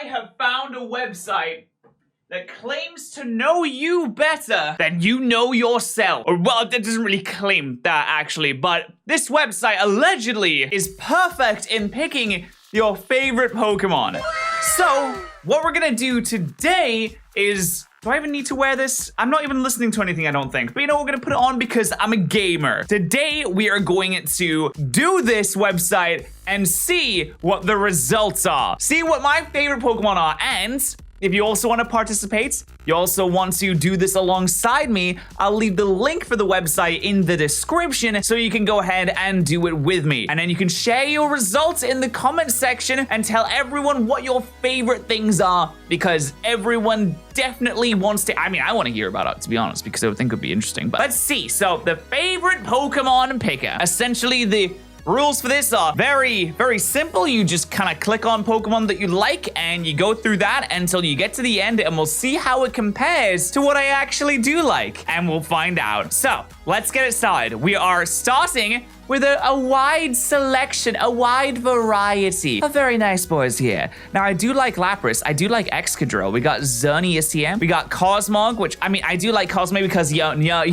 have found a website that claims to know you better than you know yourself. Or, well, it doesn't really claim that, actually, but this website allegedly is perfect in picking your favorite Pokemon. So, what we're gonna do today is... Do I even need to wear this? I'm not even listening to anything, I don't think. But you know, we're gonna put it on because I'm a gamer. Today, we are going to do this website and see what the results are. See what my favorite Pokemon are. And if you also want to participate, you also want to do this alongside me, I'll leave the link for the website in the description so you can go ahead and do it with me. And then you can share your results in the comment section and tell everyone what your favorite things are, because everyone definitely wants to. I mean, I want to hear about it, to be honest, because I would think it would be interesting. But let's see. So the favorite Pokemon picker. Essentially, the rules for this are very, very simple. You just kind of click on Pokemon that you like and you go through that until you get to the end, and we'll see how it compares to what I actually do like, and we'll find out. So let's get it started. We are starting with a wide selection, a wide variety of very nice boys here. Now, I do like Lapras. I do like Excadrill. We got Xerneas here. We got Cosmog, which, I mean, I do like Cosmog because, you know,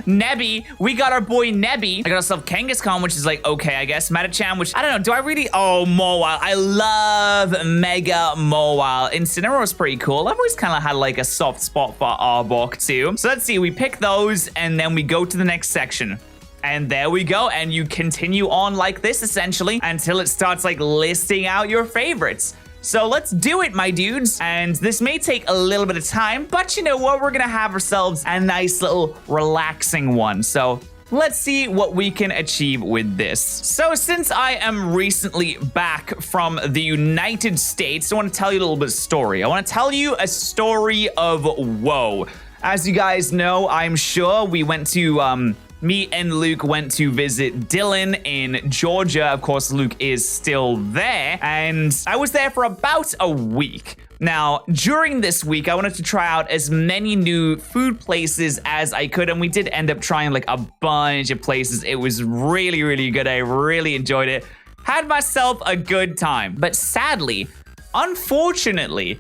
Nebby. We got our boy Nebby. I got ourselves Kangaskhan, which is like, okay, I guess. Metachan, which, I don't know, do I really? Oh, Mawile. I love Mega Mawile. Incineroar's pretty cool. I've always kind of had like a soft spot for Arbok too. So let's see, we pick those and then we go to the next section. And there we go, and you continue on like this, essentially, until it starts, like, listing out your favorites. So let's do it, my dudes. And this may take a little bit of time, but you know what? We're gonna have ourselves a nice little relaxing one. So let's see what we can achieve with this. So since I am recently back from the United States, I want to tell you a little bit of story. I want to tell you a story of woe. As you guys know, I'm sure we went to, me and Luke went to visit Dylan in Georgia. Of course, Luke is still there, and I was there for about a week. Now, during this week, I wanted to try out as many new food places as I could, and we did end up trying like a bunch of places. It was really, really good. I really enjoyed it. Had myself a good time. But sadly, unfortunately,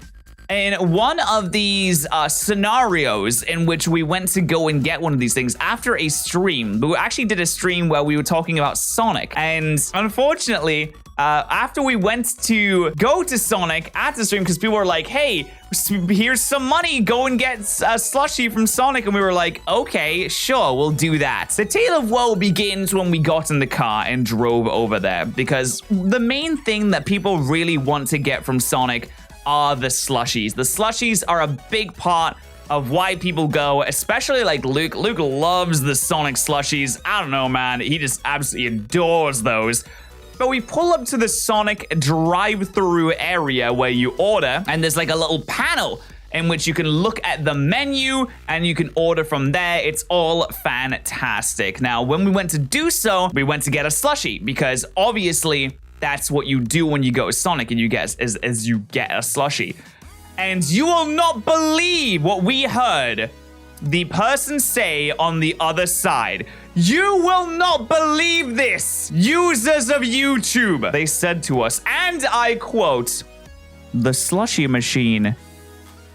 in one of these scenarios in which we went to go and get one of these things after a stream, we actually did a stream where we were talking about Sonic. And unfortunately, after we went to go to Sonic at the stream, because people were like, hey, here's some money, go and get a slushie from Sonic. And we were like, okay, sure, we'll do that. The tale of woe begins when we got in the car and drove over there, because the main thing that people really want to get from Sonic are the slushies. The slushies are a big part of why people go, especially like Luke. Luke loves the Sonic slushies. I don't know, man. He just absolutely adores those. But we pull up to the Sonic drive-through area where you order, and there's like a little panel in which you can look at the menu and you can order from there. It's all fantastic. Now, when we went to do so, we went to get a slushie because obviously that's what you do when you go to Sonic and you get as you get a slushie. And you will not believe what we heard the person say on the other side. You will not believe this, users of YouTube. They said to us, and I quote, "The slushie machine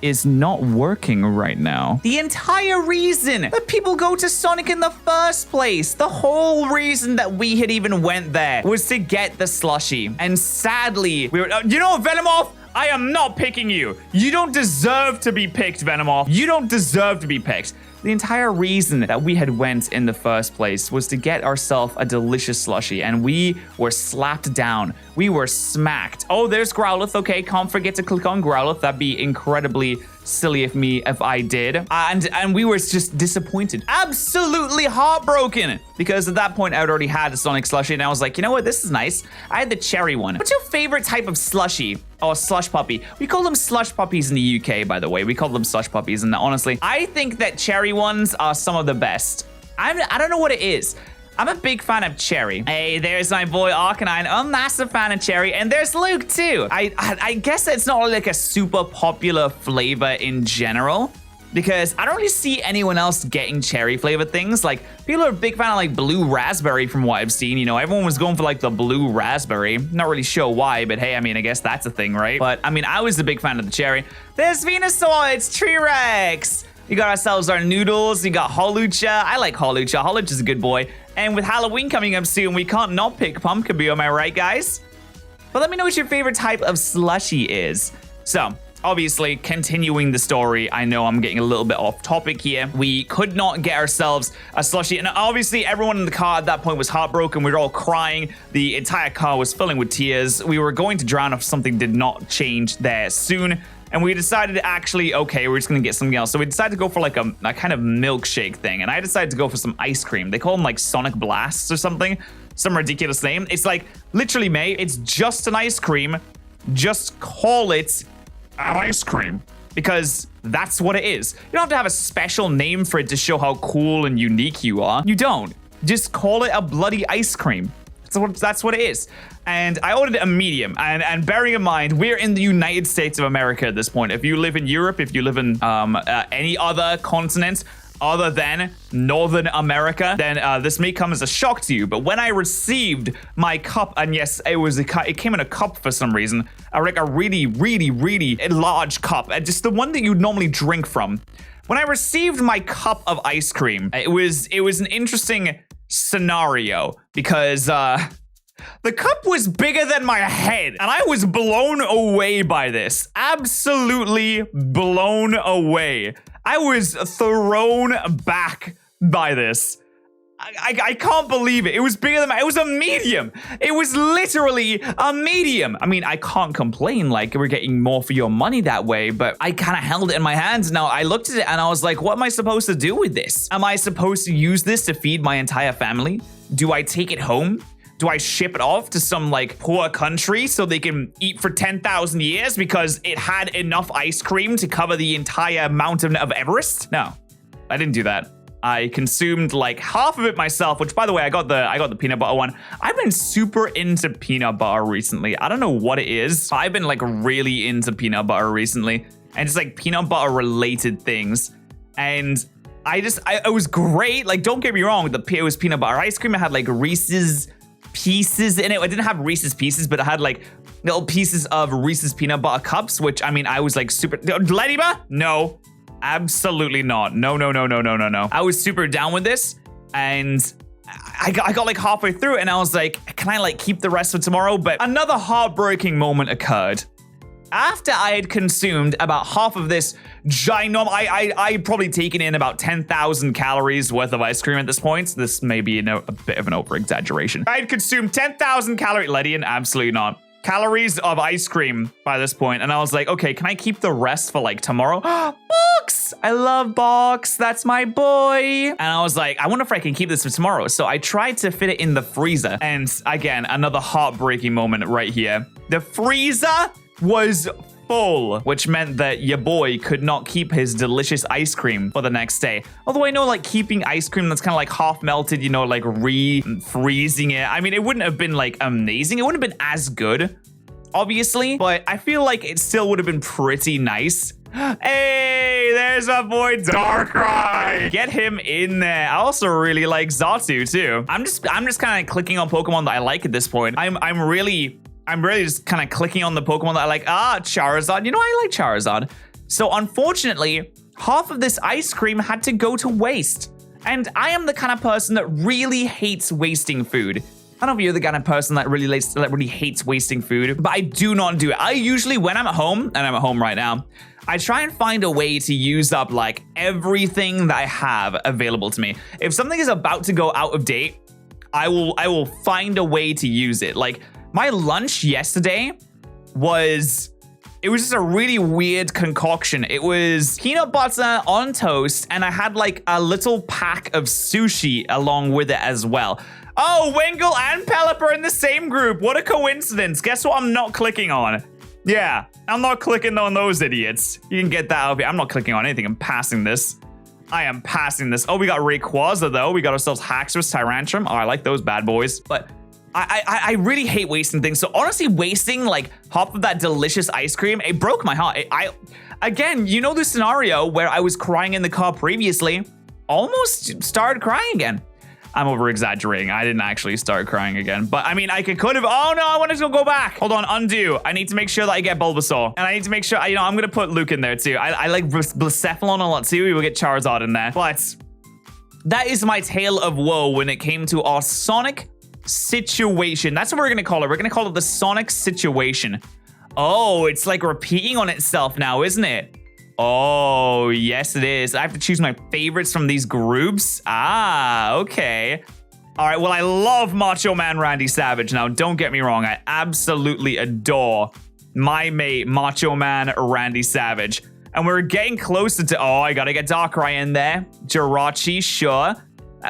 is not working right now." The entire reason that people go to Sonic in the first place, the whole reason that we had even went there was to get the slushie. And sadly, we were, you know what, Venomoth? I am not picking you. You don't deserve to be picked, Venomoth. You don't deserve to be picked. The entire reason that we had went in the first place was to get ourselves a delicious slushie, and we were slapped down. We were smacked. Oh, there's Growlithe. Okay, can't forget to click on Growlithe. That'd be incredibly silly if I did. And we were just disappointed. Absolutely heartbroken. Because at that point, I'd already had a Sonic slushie, and I was like, you know what? This is nice. I had the cherry one. What's your favorite type of slushie? Oh, slush puppy. We call them slush puppies in the UK, by the way. We call them slush puppies, and honestly, I think that cherry ones are some of the best. I don't know what it is. I'm a big fan of cherry. Hey, there's my boy Arcanine. I'm a massive fan of cherry. And there's Luke too. I guess it's not like a super popular flavor in general. because I don't really see anyone else getting cherry flavored things. Like, people are a big fan of like blue raspberry from what I've seen. You know, everyone was going for like the blue raspberry. Not really sure why, but hey, I mean, I guess that's a thing, right? But I mean, I was a big fan of the cherry. There's Venusaur, it's T-Rex. We got ourselves our noodles. We got Holucha. I like Holucha. Holucha's a good boy. And with Halloween coming up soon, we can't not pick Pumpkaboo, am I right, guys? But let me know what your favorite type of slushie is. So, obviously, continuing the story, I know I'm getting a little bit off topic here. We could not get ourselves a slushie, and obviously everyone in the car at that point was heartbroken. We were all crying. The entire car was filling with tears. We were going to drown if something did not change there soon. And we decided actually, okay, we're just gonna get something else. So we decided to go for like a kind of milkshake thing. And I decided to go for some ice cream. They call them like Sonic Blasts or something. Some ridiculous name. It's like, literally, mate, it's just an ice cream. Just call it an ice cream. Because that's what it is. You don't have to have a special name for it to show how cool and unique you are. You don't. Just call it a bloody ice cream. That's what it is. And I ordered a medium. And bearing in mind, we're in the United States of America at this point. If you live in Europe, if you live in any other continent other than Northern America, then this may come as a shock to you. But when I received my cup, and yes, it came in a cup for some reason, like a really, really, really large cup, just the one that you'd normally drink from. When I received my cup of ice cream, it was an interesting scenario because the cup was bigger than my head, and I was blown away by this. Absolutely blown away. I was thrown back by this. I can't believe it. It was bigger than it was a medium. It was literally a medium. I mean, I can't complain, like we're getting more for your money that way, but I kind of held it in my hands. Now I looked at it and I was like, what am I supposed to do with this? Am I supposed to use this to feed my entire family? Do I take it home? Do I ship it off to some like poor country so they can eat for 10,000 years because it had enough ice cream to cover the entire mountain of Everest? No, I didn't do that. I consumed like half of it myself, which by the way, I got the peanut butter one. I've been super into peanut butter recently. I don't know what it is, but I've been like really into peanut butter recently and just like peanut butter related things. And it was great. Like, don't get me wrong. It was peanut butter ice cream. It had like Reese's Pieces in it. I didn't have Reese's Pieces, but it had like little pieces of Reese's peanut butter cups, which I mean, I was like super. Ladybug? No, absolutely not. No. I was super down with this, and I got like halfway through it, and I was like, can I like keep the rest for tomorrow? But another heartbreaking moment occurred. After I had consumed about half of this ginormous, I'd probably taken in about 10,000 calories worth of ice cream at this point. This may be a bit of an over-exaggeration. I'd consumed 10,000 calories, Lydian, absolutely not. Calories of ice cream by this point, and I was like, okay, can I keep the rest for like tomorrow? Box! I love Box, that's my boy. And I was like, I wonder if I can keep this for tomorrow. So I tried to fit it in the freezer. And again, another heartbreaking moment right here. The freezer was full, which meant that your boy could not keep his delicious ice cream for the next day. Although I know like keeping ice cream that's kind of like half melted, you know, like re-freezing it. I mean, it wouldn't have been like amazing. It wouldn't have been as good, obviously, but I feel like it still would have been pretty nice. Hey, there's my boy Darkrai. Get him in there. I also really like Xatu too. I'm just kind of clicking on Pokemon that I like at this point. I'm really just kind of clicking on the Pokemon that I like. Charizard. You know, I like Charizard. So unfortunately, half of this ice cream had to go to waste. And I am the kind of person that really hates wasting food. I don't know if you're the kind of person that really hates wasting food, but I do not do it. I usually, when I'm at home, and I'm at home right now, I try and find a way to use up like everything that I have available to me. If something is about to go out of date, I will find a way to use it. Like, my lunch yesterday was just a really weird concoction. It was peanut butter on toast, and I had like a little pack of sushi along with it as well. Oh, Wingull and Pelipper are in the same group. What a coincidence. Guess what I'm not clicking on? Yeah, I'm not clicking on those idiots. You can get that out of here. I'm not clicking on anything. I'm passing this. I am passing this. Oh, we got Rayquaza though. We got ourselves Haxorus, Tyrantrum. Oh, I like those bad boys. But I really hate wasting things. So honestly, wasting like half of that delicious ice cream, it broke my heart. Again, you know the scenario where I was crying in the car previously, almost started crying again. I'm over exaggerating. I didn't actually start crying again, but I mean, I could have. Oh no, I wanted to go back. Hold on, undo. I need to make sure that I get Bulbasaur, and I need to make sure. You know, I'm gonna put Luke in there too. I like Blacephalon a lot too. We will get Charizard in there, but that is my tale of woe when it came to our Sonic situation. That's what we're gonna call it. We're gonna call it the Sonic situation. Oh, it's like repeating on itself now, isn't it? Oh, yes, it is. I have to choose my favorites from these groups. Ah, okay. All right, well, I love Macho Man Randy Savage. Now, don't get me wrong. I absolutely adore my mate, Macho Man Randy Savage. And we're getting closer to... Oh, I gotta get Darkrai in there. Jirachi, sure.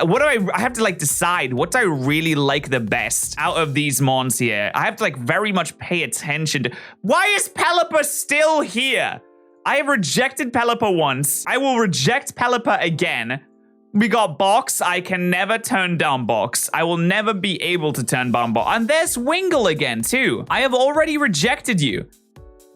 What do I have to like decide? What do I really like the best out of these mons here? I have to like very much pay attention to... Why is Pelipper still here? I have rejected Pelipper once. I will reject Pelipper again. We got Box. I can never turn down Box. I will never be able to turn down Box. And there's Wingull again too. I have already rejected you.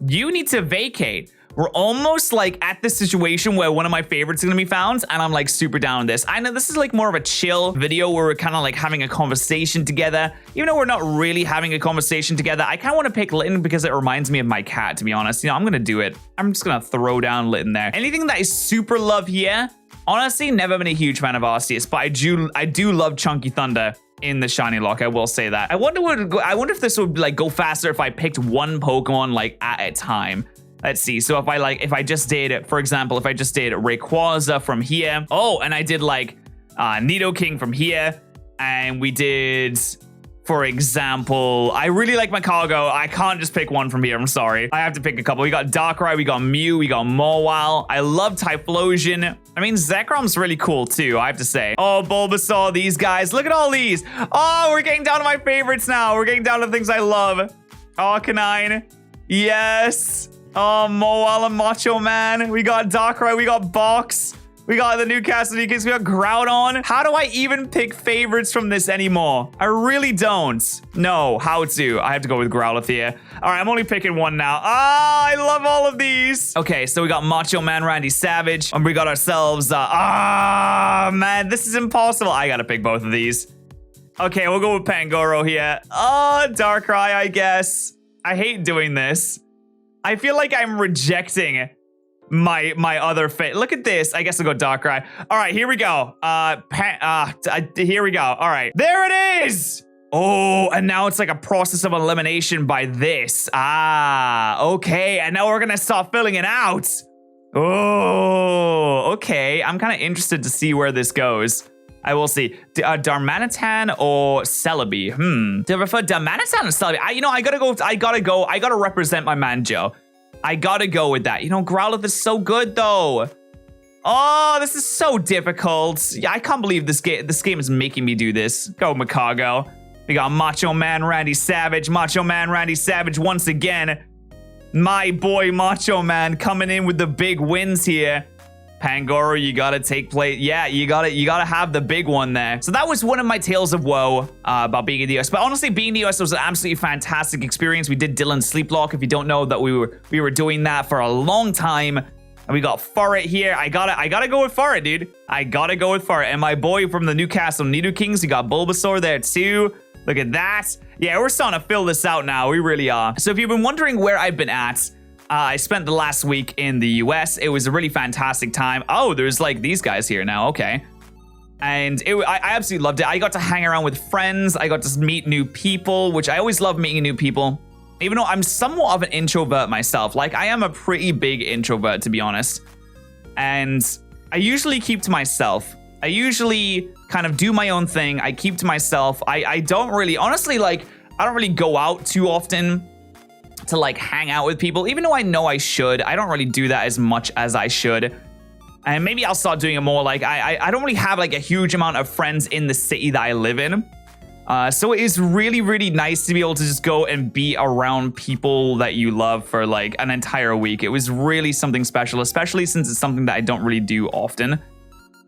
You need to vacate. We're almost like at this situation where one of my favorites is gonna be found, and I'm like super down with this. I know this is like more of a chill video where we're kind of like having a conversation together. Even though we're not really having a conversation together, I kind of want to pick Litten because it reminds me of my cat, to be honest. You know, I'm gonna do it. I'm just gonna throw down Litten there. Anything that is super love here, honestly, never been a huge fan of Arceus, but I do love Chunky Thunder in the shiny lock. I will say that. I wonder if this would like go faster if I picked one Pokemon like at a time. Let's see. So if I just did, for example, if I just did Rayquaza from here. Oh, and I did like Nidoking from here. And we did, for example, I really like my Cargo. I can't just pick one from here. I'm sorry. I have to pick a couple. We got Darkrai, we got Mew, we got Mawile. I love Typhlosion. I mean, Zekrom's really cool too, I have to say. Oh, Bulbasaur, these guys. Look at all these. Oh, we're getting down to my favorites now. We're getting down to things I love. Arcanine. Yes. Oh, Mawile and Macho Man. We got Darkrai. We got Box. We got the Newcastle Nikes. We got Groudon. How do I even pick favorites from this anymore? I really don't. No, how to? I have to go with Growlithe here. All right, I'm only picking one now. Ah, I love all of these. Okay, so we got Macho Man Randy Savage. And we got ourselves... man, this is impossible. I gotta pick both of these. Okay, we'll go with Pangoro here. Oh, Darkrai, I guess. I hate doing this. I feel like I'm rejecting my other fit. Look at this. I guess I'll go Darkrai. All right, here we go. Here we go. All right, there it is. Oh, and now it's like a process of elimination by this. Ah, okay. And now we're gonna start filling it out. Oh, okay. I'm kind of interested to see where this goes. I will see. Darmanitan or Celebi? Do I prefer Darmanitan or Celebi? I gotta represent my man Joe. I gotta go with that. You know, Growlithe is so good though. Oh, this is so difficult. Yeah, I can't believe this game is making me do this. Go Makago. We got Macho Man Randy Savage. Macho Man Randy Savage once again. My boy Macho Man coming in with the big wins here. Pangoro, you gotta take play. Yeah, you gotta have the big one there. So that was one of my tales of woe about being in the US. But honestly, being in the US was an absolutely fantastic experience. We did Dylan's Sleeplock. If you don't know that we were doing that for a long time. And we got Furret here. I gotta go with Furret, dude. I gotta go with Furret. And my boy from the Newcastle Nidokings, we got Bulbasaur there too. Look at that. Yeah, we're starting to fill this out now. We really are. So if you've been wondering where I've been at, I spent the last week in the US. It was a really fantastic time. Oh, there's like these guys here now. Okay. And I absolutely loved it. I got to hang around with friends. I got to meet new people, which I always love meeting new people. Even though I'm somewhat of an introvert myself. Like, I am a pretty big introvert, to be honest. And I usually keep to myself. I usually kind of do my own thing. I keep to myself. I don't really, honestly, like, I don't really go out too often to like hang out with people, even though I know I should. I don't really do that as much as I should. And maybe I'll start doing it more. Like I don't really have like a huge amount of friends in the city that I live in. So it is really, really nice to be able to just go and be around people that you love for like an entire week. It was really something special, especially since it's something that I don't really do often.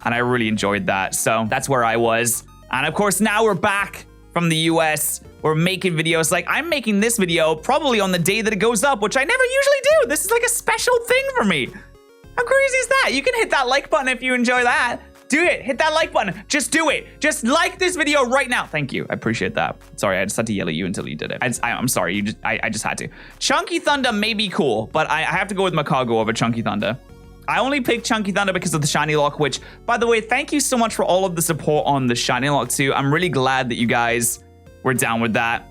And I really enjoyed that. So that's where I was. And of course, now we're back from the US were making videos. Like, I'm making this video probably on the day that it goes up, which I never usually do. This is like a special thing for me. How crazy is that? You can hit that like button if you enjoy that. Do it. Hit that like button. Just do it. Just like this video right now. Thank you. I appreciate that. Sorry, I just had to yell at you until you did it. I'm sorry. I just had to. Chunky Thunder may be cool, but I have to go with Macago over Chunky Thunder. I only picked Chunky Thunder because of the Shiny Lock, which, by the way, thank you so much for all of the support on the Shiny Lock too. I'm really glad that you guys were down with that.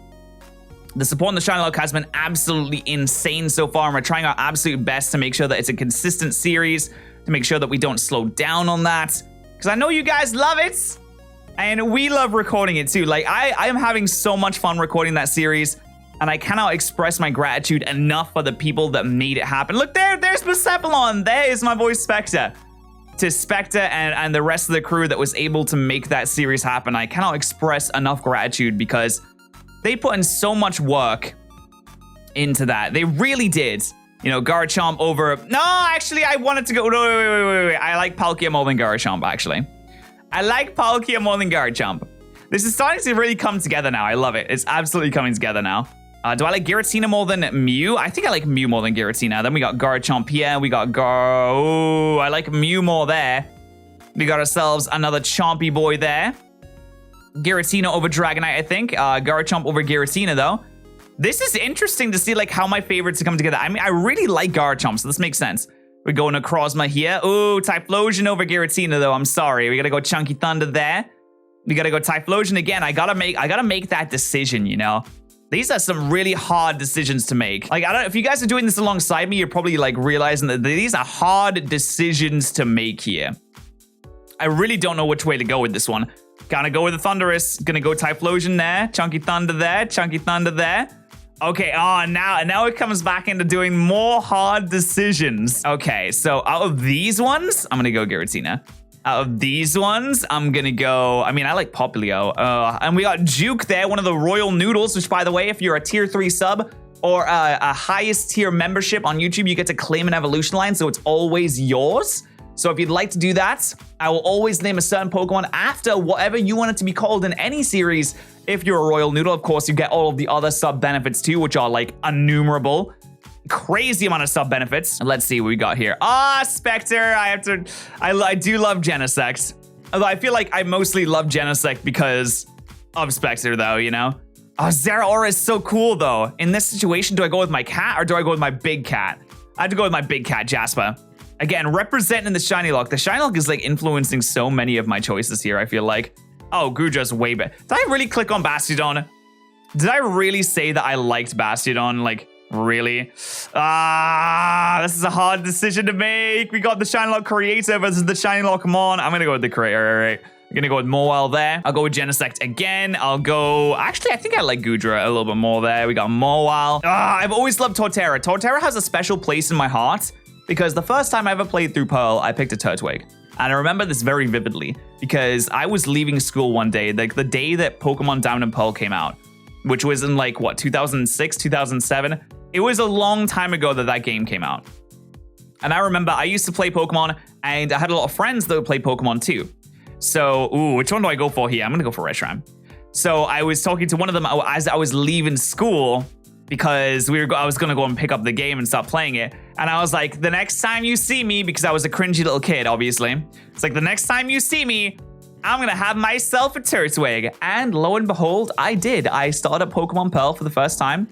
The support on the Shiny Lock has been absolutely insane so far, and we're trying our absolute best to make sure that it's a consistent series, to make sure that we don't slow down on that. Because I know you guys love it, and we love recording it too. Like, I am having so much fun recording that series, and I cannot express my gratitude enough for the people that made it happen. Look, there's Persephone. There is my voice Spectre. To Spectre and the rest of the crew that was able to make that series happen, I cannot express enough gratitude because they put in so much work into that. They really did. You know, Garchomp over... No, actually, I wanted to go... No, wait. I like Palkia more than Garchomp, actually. I like Palkia more than Garchomp. This is starting to really come together now. I love it. It's absolutely coming together now. Do I like Giratina more than Mew? I think I like Mew more than Giratina. Then we got Garchomp here. We got Oh, I like Mew more there. We got ourselves another Chompy boy there. Giratina over Dragonite, I think. Garchomp over Giratina, though. This is interesting to see, like, how my favorites come together. I mean, I really like Garchomp, so this makes sense. We're going to Necrozma here. Ooh, Typhlosion over Giratina, though. I'm sorry. We gotta go Chunky Thunder there. We gotta go Typhlosion again. I gotta make that decision, you know? These are some really hard decisions to make. Like, I don't know, if you guys are doing this alongside me, you're probably, like, realizing that these are hard decisions to make here. I really don't know which way to go with this one. Gonna go with the Thundurus. Gonna go Typhlosion there. Chunky Thunder there. Chunky Thunder there. Okay, now it comes back into doing more hard decisions. Okay, so out of these ones, I'm gonna go Giratina. Out of these ones, I'm gonna go... I mean, I like Popplio. And we got Juke there, one of the Royal Noodles, which, by the way, if you're a tier 3 sub or a highest tier membership on YouTube, you get to claim an evolution line, so it's always yours. So if you'd like to do that, I will always name a certain Pokemon after whatever you want it to be called in any series. If you're a Royal Noodle, of course, you get all of the other sub benefits too, which are like innumerable. Crazy amount of sub benefits. Let's see what we got here. Spectre. I do love Genesect. Although I feel like I mostly love Genesect because of Spectre, though, you know? Zeraora is so cool, though. In this situation, do I go with my cat or do I go with my big cat? I have to go with my big cat, Jasper. Again, representing the Shiny Lock. The Shiny Lock is like influencing so many of my choices here, I feel like. Oh, Gudra's way better. Did I really click on Bastiodon? Did I really say that I liked Bastiodon? Like, really? This is a hard decision to make. We got the Shiny Lock Creator versus the Shiny Lock Mon. I'm gonna go with the Creator, all right. I'm gonna go with Mawile there. I'll go with Genesect again. I'll go... Actually, I think I like Gudra a little bit more there. We got Mawile. I've always loved Torterra. Torterra has a special place in my heart because the first time I ever played through Pearl, I picked a Turtwig. And I remember this very vividly because I was leaving school one day, like the day that Pokemon Diamond and Pearl came out, which was in like, what, 2006, 2007? It was a long time ago that game came out. And I remember I used to play Pokemon and I had a lot of friends that would play Pokemon too. So, which one do I go for here? I'm gonna go for Reshiram. So I was talking to one of them as I was leaving school because I was gonna go and pick up the game and start playing it. And I was like, the next time you see me, because I was a cringy little kid, obviously. It's like, the next time you see me, I'm gonna have myself a Turtwig. And lo and behold, I did. I started Pokemon Pearl for the first time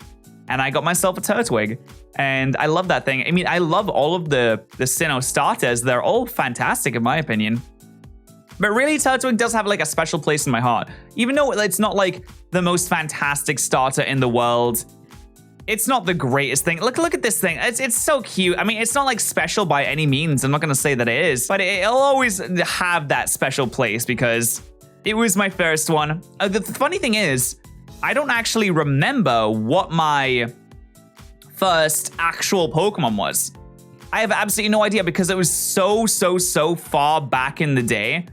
and I got myself a Turtwig. And I love that thing. I mean, I love all of the Sinnoh starters. They're all fantastic in my opinion. But really, Turtwig does have like a special place in my heart. Even though it's not like the most fantastic starter in the world, it's not the greatest thing. Look at this thing. It's so cute. I mean, it's not like special by any means. I'm not gonna say that it is, but it'll always have that special place because it was my first one. The funny thing is, I don't actually remember what my first actual Pokemon was. I have absolutely no idea because it was so far back in the day.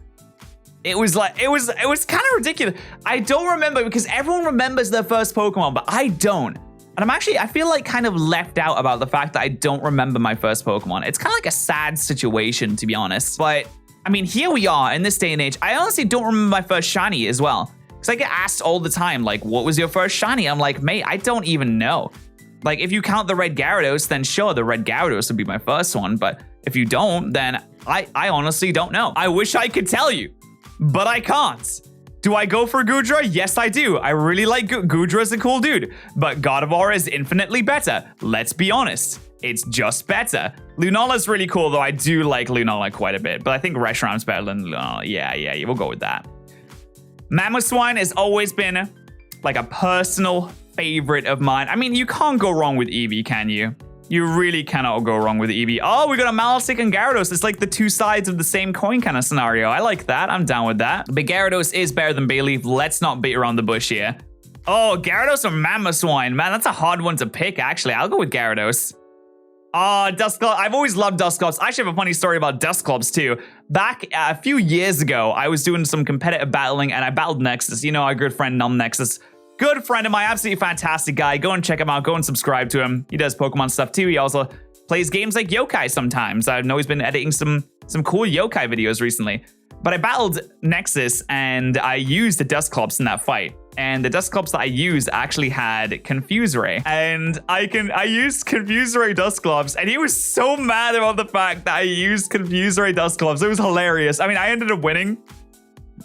It was like, it was kind of ridiculous. I don't remember because everyone remembers their first Pokemon, but I don't. And I feel like kind of left out about the fact that I don't remember my first Pokemon. It's kind of like a sad situation, to be honest. But I mean, here we are in this day and age. I honestly don't remember my first shiny as well. Because I get asked all the time, like, what was your first shiny? I'm like, mate, I don't even know. Like, if you count the red Gyarados, then sure, the red Gyarados would be my first one. But if you don't, then I honestly don't know. I wish I could tell you, but I can't. Do I go for Goodra? Yes, I do. I really like Goodra's a cool dude, but Gardevoir is infinitely better. Let's be honest. It's just better. Lunala's really cool, though. I do like Lunala quite a bit, but I think Reshiram's better than Lunala. Yeah, we'll go with that. Mamoswine has always been like a personal favorite of mine. I mean, you can't go wrong with Eevee, can you? You really cannot go wrong with Eevee. Oh, we got a Malastic and Gyarados. It's like the two sides of the same coin kind of scenario. I like that. I'm down with that. But Gyarados is better than Bayleaf. Let's not beat around the bush here. Oh, Gyarados or Mamoswine. Man, that's a hard one to pick, actually. I'll go with Gyarados. Dusclops. I've always loved Dusclops. I actually have a funny story about Dusclops, too. Back a few years ago, I was doing some competitive battling, and I battled Nexus. You know, our good friend Numb Nexus. Good friend of mine, absolutely fantastic guy. Go and check him out. Go and subscribe to him. He does Pokemon stuff too. He also plays games like Yokai sometimes. I know he's been editing some cool Yokai videos recently. But I battled Nexus and I used the Dusclops in that fight. And the Dusclops that I used actually had Confuse Ray. And I used Confuse Ray Dusclops, and he was so mad about the fact that I used Confuse Ray Dusclops. It was hilarious. I mean, I ended up winning.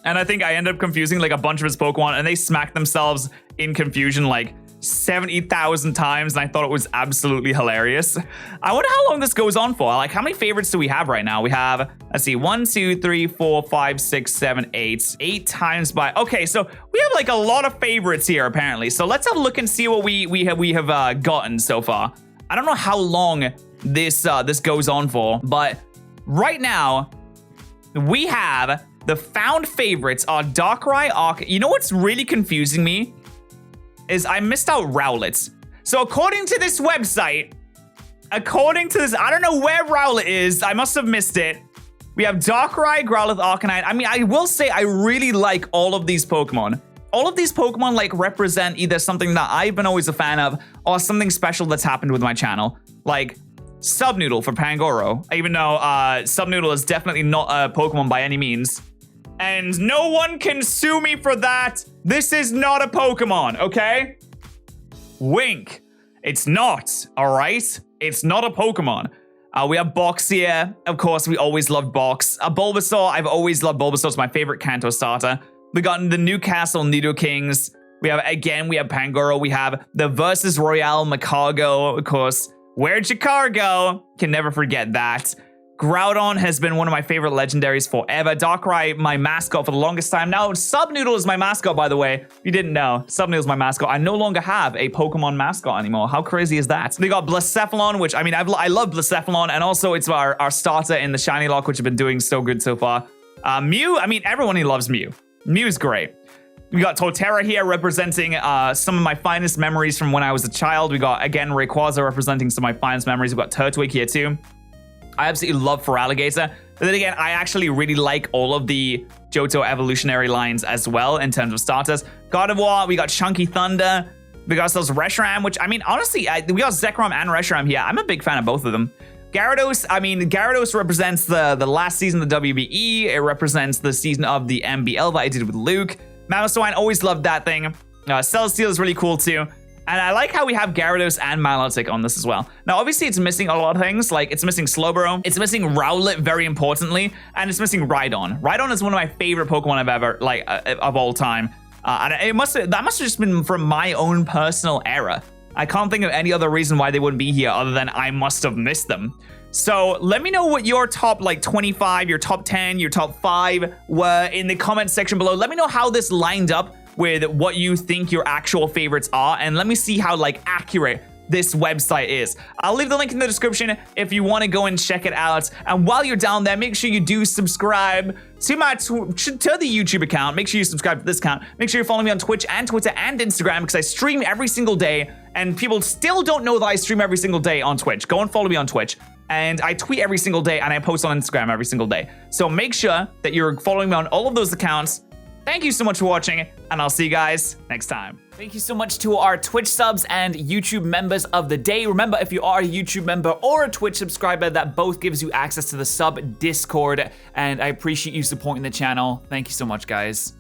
And I think I ended up confusing like a bunch of his Pokemon, and they smacked themselves in confusion like 70,000 times, and I thought it was absolutely hilarious. I wonder how long this goes on for. Like, how many favorites do we have right now? We have, let's see, 1, 2, 3, 4, 5, 6, 7, 8. 8 times by, okay, so we have like a lot of favorites here apparently. So let's have a look and see what we have gotten so far. I don't know how long this goes on for, but right now we have the found favorites are Darkrai, Arc. You know what's really confusing me? Is I missed out Rowlet. So according to this website, I don't know where Rowlet is. I must have missed it. We have Darkrai, Growlithe, Arcanine. I mean, I will say I really like all of these Pokemon. All of these Pokemon like represent either something that I've been always a fan of or something special that's happened with my channel. Like Subnoodle for Pangoro, even though Subnoodle is definitely not a Pokemon by any means. And no one can sue me for that. This is not a Pokemon, okay? Wink. It's not, all right? It's not a Pokemon. We have Box here. Of course, we always loved Box. Bulbasaur, I've always loved Bulbasaur. It's my favorite Kanto starter. We got the Newcastle Nidokings. We have Pangoro. We have the Versus Royale Macargo, of course. Where'd your car go? Can never forget that. Groudon has been one of my favorite legendaries forever. Darkrai, my mascot for the longest time. Now, Subnoodle is my mascot, by the way. If you didn't know, Subnoodle is my mascot. I no longer have a Pokemon mascot anymore. How crazy is that? We got Blacephalon, which, I mean, I love Blacephalon, and also it's our starter in the Shiny Lock, which have been doing so good so far. Mew, I mean, everyone here loves Mew. Mew's great. We got Torterra here representing some of my finest memories from when I was a child. We got, again, Rayquaza representing some of my finest memories. We got Turtwig here, too. I absolutely love Feraligatr. But then again, I actually really like all of the Johto evolutionary lines as well in terms of starters. Gardevoir, we got Chunky Thunder. We got ourselves Reshiram, which, I mean, honestly, we got Zekrom and Reshiram here. I'm a big fan of both of them. Gyarados, I mean, Gyarados represents the last season of the WBE. It represents the season of the MBL that I did with Luke. Mamoswine, always loved that thing. Celesteal is really cool too. And I like how we have Gyarados and Milotic on this as well. Now, obviously, it's missing a lot of things. Like, it's missing Slowbro. It's missing Rowlet, very importantly. And it's missing Rhydon. Rhydon is one of my favorite Pokemon I've ever, like, of all time. And that must have just been from my own personal era. I can't think of any other reason why they wouldn't be here other than I must have missed them. So let me know what your top, like, 25, your top 10, your top 5 were in the comment section below. Let me know how this lined up with what you think your actual favorites are, and let me see how like accurate this website is. I'll leave the link in the description if you want to go and check it out. And while you're down there, make sure you do subscribe to my to the YouTube account. Make sure you subscribe to this account. Make sure you follow me on Twitch and Twitter and Instagram because I stream every single day, and people still don't know that I stream every single day on Twitch. Go and follow me on Twitch. And I tweet every single day, and I post on Instagram every single day. So make sure that you're following me on all of those accounts. Thank you so much for watching, and I'll see you guys next time. Thank you so much to our Twitch subs and YouTube members of the day. Remember, if you are a YouTube member or a Twitch subscriber, that both gives you access to the sub Discord, and I appreciate you supporting the channel. Thank you so much, guys.